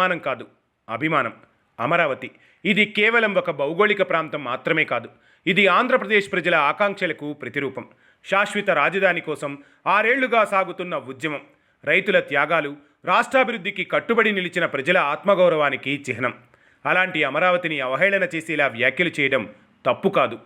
అనుమానం కాదు, అభిమానం. అమరావతి ఇది కేవలం ఒక భౌగోళిక ప్రాంతం మాత్రమే కాదు. ఇది ఆంధ్రప్రదేశ్ ప్రజల ఆకాంక్షలకు ప్రతిరూపం. శాశ్వత రాజధాని కోసం 6 ఏళ్లుగా సాగుతున్న ఉద్యమం, రైతుల త్యాగాలు, రాష్ట్రాభివృద్ధికి కట్టుబడి నిలిచిన ప్రజల ఆత్మగౌరవానికి చిహ్నం. అలాంటి అమరావతిని అవహేళన చేసేలా వ్యాఖ్యలు చేయడం తప్పు కాదు,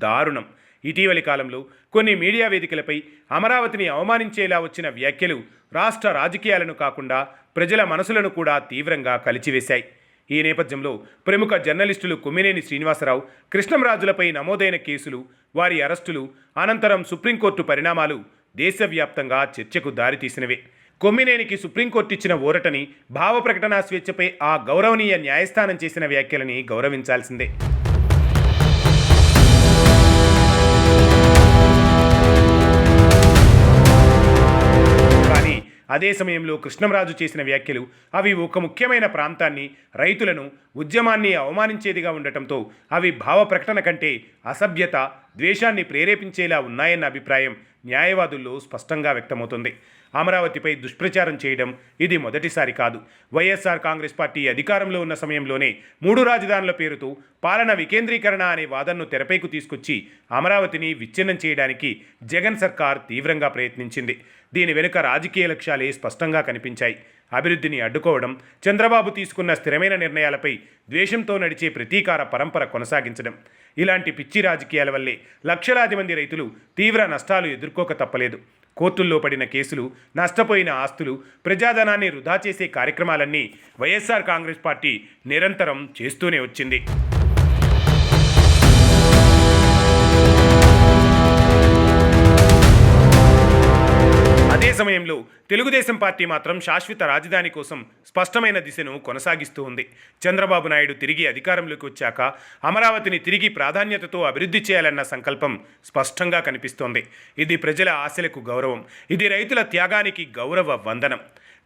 దారుణం. ఇటీవలి కాలంలో కొన్ని మీడియా వేదికలపై అమరావతిని అవమానించేలా వచ్చిన వ్యాఖ్యలు రాష్ట్ర రాజకీయాలను కాకుండా ప్రజల మనసులను కూడా తీవ్రంగా కలిచివేశాయి. ఈ నేపథ్యంలో ప్రముఖ జర్నలిస్టులు కొమ్మినేని శ్రీనివాసరావు, కృష్ణంరాజులపై నమోదైన కేసులు, వారి అరెస్టులు, అనంతరం సుప్రీంకోర్టు పరిణామాలు దేశవ్యాప్తంగా చర్చకు దారితీసినవే. కొమ్మినేనికి సుప్రీంకోర్టు ఇచ్చిన ఊరటని, భావ ప్రకటనా స్వేచ్ఛపై ఆ గౌరవనీయ న్యాయస్థానం చేసిన వ్యాఖ్యలని గౌరవించాల్సిందే. అదే సమయంలో కృష్ణంరాజు చేసిన వ్యాఖ్యలు అవి ఒక ముఖ్యమైన ప్రాంతాన్ని, రైతులను, ఉద్యమాన్ని అవమానించేదిగా ఉండటంతో అవి భావ ప్రకటన కంటే అసభ్యత, ద్వేషాన్ని ప్రేరేపించేలా ఉన్నాయన్న అభిప్రాయం న్యాయవాదుల్లో స్పష్టంగా వ్యక్తమవుతుంది. అమరావతిపై దుష్ప్రచారం చేయడం ఇది మొదటిసారి కాదు. వైఎస్ఆర్ కాంగ్రెస్ పార్టీ అధికారంలో ఉన్న సమయంలోనే 3 రాజధానుల పేరుతో పాలన వికేంద్రీకరణ అనే వాదనను తెరపైకి తీసుకొచ్చి అమరావతిని విచ్ఛిన్నం చేయడానికి జగన్ సర్కార్ తీవ్రంగా ప్రయత్నించింది. దీని వెనుక రాజకీయ లక్ష్యాలే స్పష్టంగా కనిపించాయి. అభివృద్ధిని అడ్డుకోవడం, చంద్రబాబు తీసుకున్న స్థిరమైన నిర్ణయాలపై ద్వేషంతో నడిచే ప్రతీకార పరంపర కొనసాగించడం. ఇలాంటి పిచ్చి రాజకీయాల వల్లే లక్షలాది మంది రైతులు తీవ్ర నష్టాలు ఎదుర్కోక తప్పలేదు. కోర్టుల్లో పడిన కేసులు, నష్టపోయిన ఆస్తులు, ప్రజాధనాన్ని వృధా చేసే కార్యక్రమాలన్నీ వైఎస్ఆర్ కాంగ్రెస్ పార్టీ నిరంతరం చేస్తూనే వచ్చింది. అదే సమయంలో తెలుగుదేశం పార్టీ మాత్రం శాశ్వత రాజధాని కోసం స్పష్టమైన దిశను కొనసాగిస్తూ ఉంది. చంద్రబాబు నాయుడు తిరిగి అధికారంలోకి వచ్చాక అమరావతిని తిరిగి ప్రాధాన్యతతో అభివృద్ధి చేయాలన్న సంకల్పం స్పష్టంగా కనిపిస్తోంది. ఇది ప్రజల ఆశలకు గౌరవం, ఇది రైతుల త్యాగానికి గౌరవ వందనం.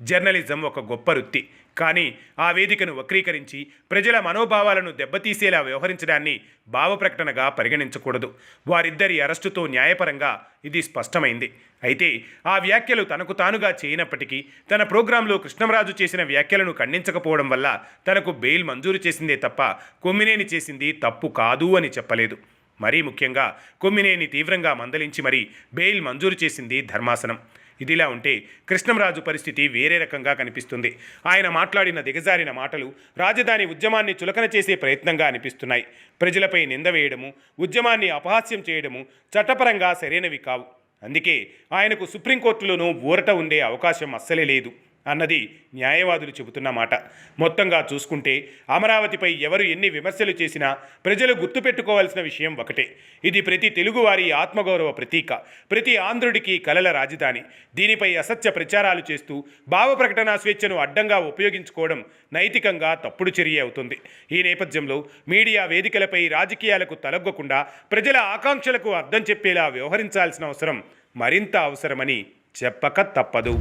జర్నలిజం ఒక గొప్ప వృత్తి, కానీ ఆ వేదికను వక్రీకరించి ప్రజల మనోభావాలను దెబ్బతీసేలా వ్యవహరించడాన్ని భావ ప్రకటనగా పరిగణించకూడదు. వారిద్దరి అరెస్టుతో న్యాయపరంగా ఇది స్పష్టమైంది. అయితే ఆ వ్యాఖ్యలు తనకు తానుగా చేయనప్పటికీ తన ప్రోగ్రాంలో కృష్ణంరాజు చేసిన వ్యాఖ్యలను ఖండించకపోవడం వల్ల తనకు బెయిల్ మంజూరు చేసిందే తప్ప కొమ్మినేని చేసింది తప్పు కాదు అని చెప్పలేదు. మరీ ముఖ్యంగా కొమ్మినేని తీవ్రంగా మందలించి మరీ బెయిల్ మంజూరు చేసింది ధర్మాసనం. ఇదిలా ఉంటే కృష్ణంరాజు పరిస్థితి వేరే రకంగా కనిపిస్తుంది. ఆయన మాట్లాడిన దిగజారిన మాటలు రాజధాని ఉద్యమాన్ని చులకన చేసే ప్రయత్నంగా అనిపిస్తున్నాయి. ప్రజలపై నింద వేయడము, ఉద్యమాన్ని అపహాస్యం చేయడము చట్టపరంగా సరైనవి కావు. అందుకే ఆయనకు సుప్రీంకోర్టులోనూ ఊరట ఉండే అవకాశం అస్సలే లేదు అన్నది న్యాయవాదులు చెబుతున్న మాట. మొత్తంగా చూసుకుంటే అమరావతిపై ఎవరు ఎన్ని విమర్శలు చేసినా ప్రజలు గుర్తుపెట్టుకోవాల్సిన విషయం ఒకటే. ఇది ప్రతి తెలుగువారి ఆత్మగౌరవ ప్రతీక, ప్రతి ఆంధ్రుడికి కలల రాజధాని. దీనిపై అసత్య ప్రచారాలు చేస్తూ భావ ప్రకటనా స్వేచ్ఛను అడ్డంగా ఉపయోగించుకోవడం నైతికంగా తప్పుడు చర్య అవుతుంది. ఈ నేపథ్యంలో మీడియా వేదికలపై రాజకీయాలకు తలొగ్గకుండా ప్రజల ఆకాంక్షలకు అర్థం చెప్పేలా వ్యవహరించాల్సిన అవసరం మరింత అవసరమని చెప్పక తప్పదు.